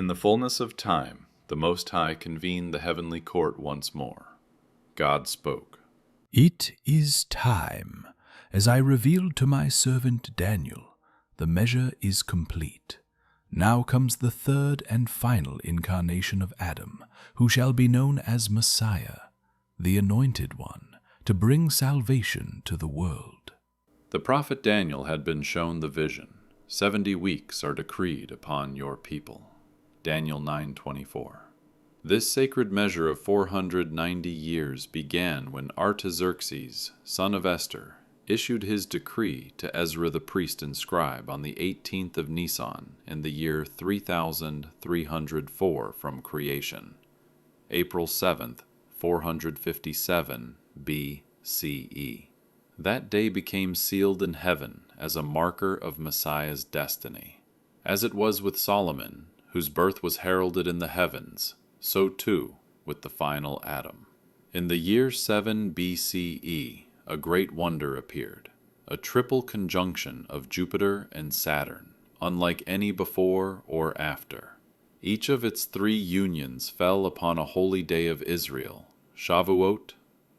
In the fullness of time, the Most High convened the heavenly court once more. God spoke. It is time. As I revealed to my servant Daniel, the measure is complete. Now comes the third and final incarnation of Adam, who shall be known as Messiah, the Anointed One, to bring salvation to the world. The prophet Daniel had been shown the vision. 70 weeks are decreed upon your people. Daniel 9:24. This sacred measure of 490 years began when Artaxerxes, son of Esther, issued his decree to Ezra the priest and scribe on the 18th of Nisan in the year 3304 from creation, April 7th, 457 BCE. That day became sealed in heaven as a marker of Messiah's destiny. As it was with Solomon, whose birth was heralded in the heavens, so too with the final Adam. In the year 7 BCE, a great wonder appeared, a triple conjunction of Jupiter and Saturn, unlike any before or after. Each of its 3 unions fell upon a holy day of Israel, Shavuot,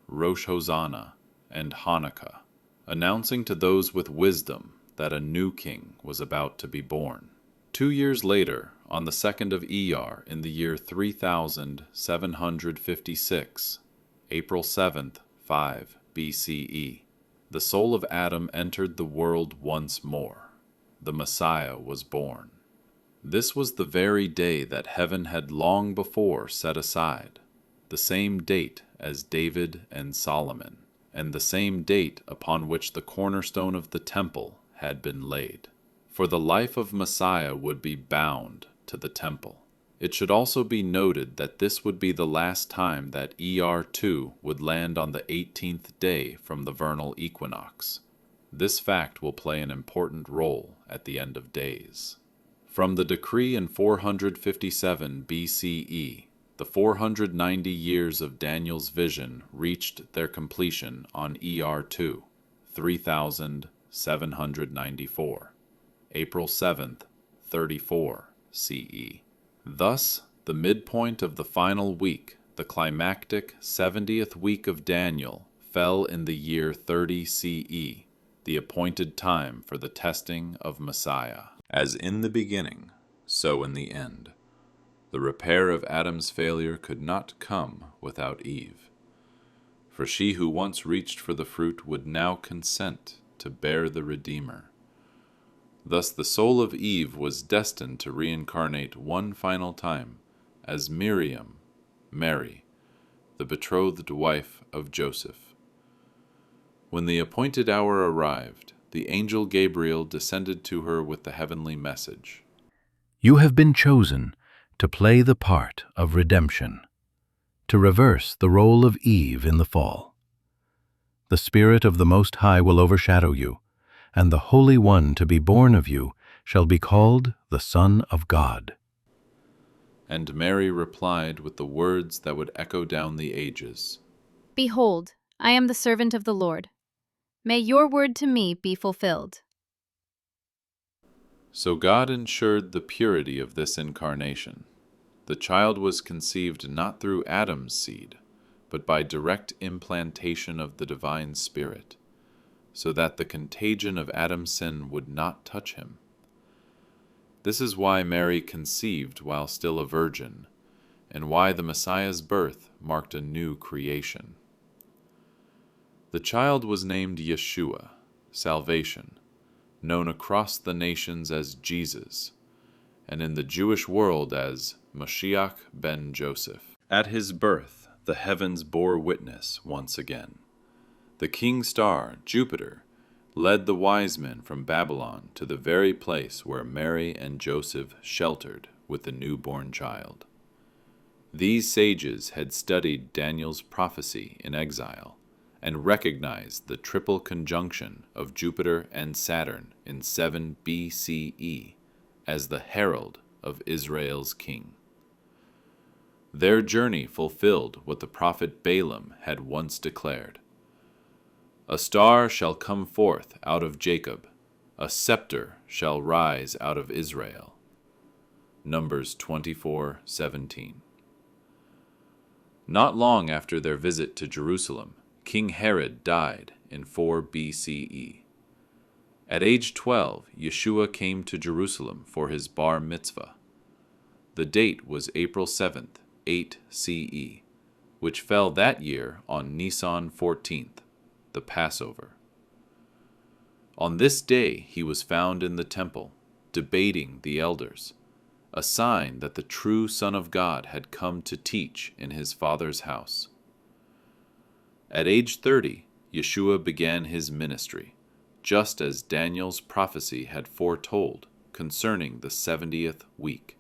Rosh Hosanna, and Hanukkah, announcing to those with wisdom that a new king was about to be born. 2 years later, on the 2nd of Iyar in the year 3756, April 7th, 5 BCE, the soul of Adam entered the world once more. The Messiah was born. This was the very day that heaven had long before set aside, the same date as David and Solomon, and the same date upon which the cornerstone of the temple had been laid. For the life of Messiah would be bound to the temple. It should also be noted that this would be the last time that ER2 would land on the 18th day from the vernal equinox. This fact will play an important role at the end of days. From the decree in 457 BCE, the 490 years of Daniel's vision reached their completion on ER2, 3794, April 7th, 34 CE. Thus, the midpoint of the final week, the climactic 70th week of Daniel, fell in the year 30 CE, the appointed time for the testing of Messiah. As in the beginning, so in the end. The repair of Adam's failure could not come without Eve. For she who once reached for the fruit would now consent to bear the Redeemer. Thus the soul of Eve was destined to reincarnate one final time as Miriam, Mary, the betrothed wife of Joseph. When the appointed hour arrived, the angel Gabriel descended to her with the heavenly message. You have been chosen to play the part of redemption, to reverse the role of Eve in the fall. The Spirit of the Most High will overshadow you, and the Holy One to be born of you shall be called the Son of God. And Mary replied with the words that would echo down the ages. Behold, I am the servant of the Lord. May your word to me be fulfilled. So God ensured the purity of this incarnation. The child was conceived not through Adam's seed, but by direct implantation of the divine Spirit, so that the contagion of Adam's sin would not touch him. This is why Mary conceived while still a virgin, and why the Messiah's birth marked a new creation. The child was named Yeshua, salvation, known across the nations as Jesus, and in the Jewish world as Mashiach ben Joseph. At his birth, the heavens bore witness once again. The king star, Jupiter, led the wise men from Babylon to the very place where Mary and Joseph sheltered with the newborn child. These sages had studied Daniel's prophecy in exile and recognized the triple conjunction of Jupiter and Saturn in 7 BCE as the herald of Israel's king. Their journey fulfilled what the prophet Balaam had once declared. A star shall come forth out of Jacob, a scepter shall rise out of Israel. Numbers 24:17. Not long after their visit to Jerusalem, King Herod died in 4 BCE. At age 12, Yeshua came to Jerusalem for his bar mitzvah. The date was April 7th, 8 CE, which fell that year on Nisan 14th, the Passover. On this day he was found in the temple, debating the elders, a sign that the true Son of God had come to teach in his Father's house. At age 30, Yeshua began his ministry, just as Daniel's prophecy had foretold concerning the 70th week.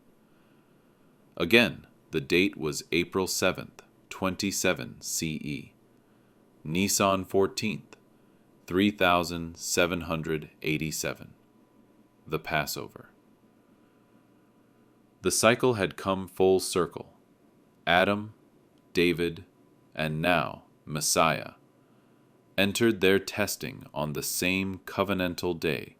Again, the date was April 7th, 27 CE, Nisan 14th, 3787, the Passover. The cycle had come full circle. Adam, David, and now Messiah entered their testing on the same covenantal day,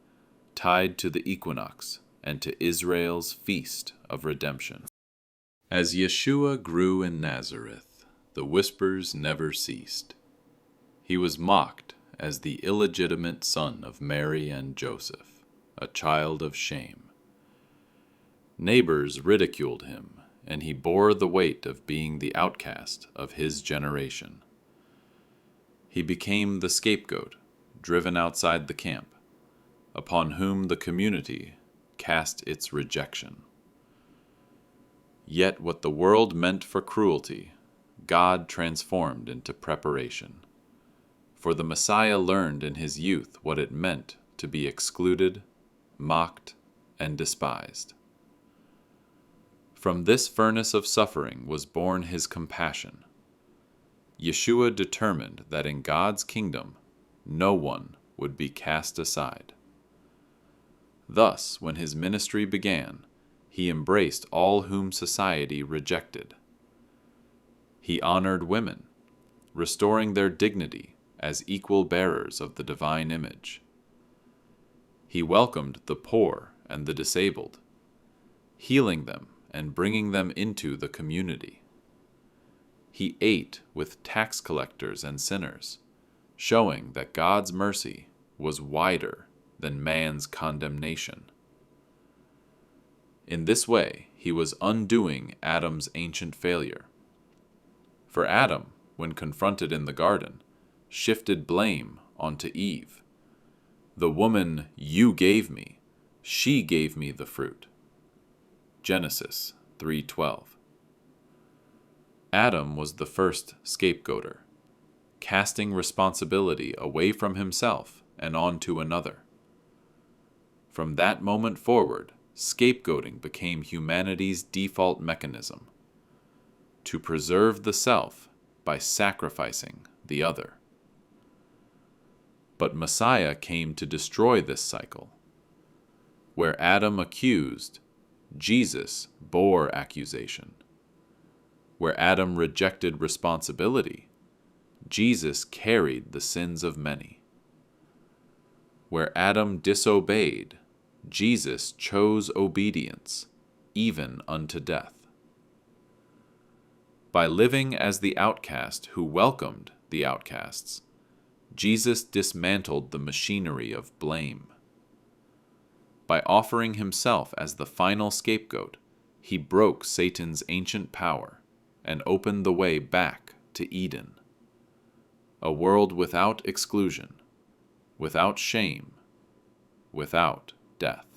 tied to the equinox and to Israel's feast of redemption. As Yeshua grew in Nazareth, the whispers never ceased. He was mocked as the illegitimate son of Mary and Joseph, a child of shame. Neighbors ridiculed him, and he bore the weight of being the outcast of his generation. He became the scapegoat, driven outside the camp, upon whom the community cast its rejection. Yet what the world meant for cruelty, God transformed into preparation. For the Messiah learned in his youth what it meant to be excluded, mocked, and despised. From this furnace of suffering was born his compassion. Yeshua determined that in God's kingdom, no one would be cast aside. Thus, when his ministry began, he embraced all whom society rejected. He honored women, restoring their dignity as equal bearers of the divine image. He welcomed the poor and the disabled, healing them and bringing them into the community. He ate with tax collectors and sinners, showing that God's mercy was wider than man's condemnation. In this way, he was undoing Adam's ancient failure. For Adam, when confronted in the garden, shifted blame onto Eve. The woman you gave me, she gave me the fruit. Genesis 3:12. Adam was the first scapegoater, casting responsibility away from himself and onto another. From that moment forward, scapegoating became humanity's default mechanism, to preserve the self by sacrificing the other. But Messiah came to destroy this cycle. Where Adam accused, Jesus bore accusation. Where Adam rejected responsibility, Jesus carried the sins of many. Where Adam disobeyed, Jesus chose obedience, even unto death. By living as the outcast who welcomed the outcasts, Jesus dismantled the machinery of blame. By offering himself as the final scapegoat, he broke Satan's ancient power and opened the way back to Eden, a world without exclusion, without shame, without death.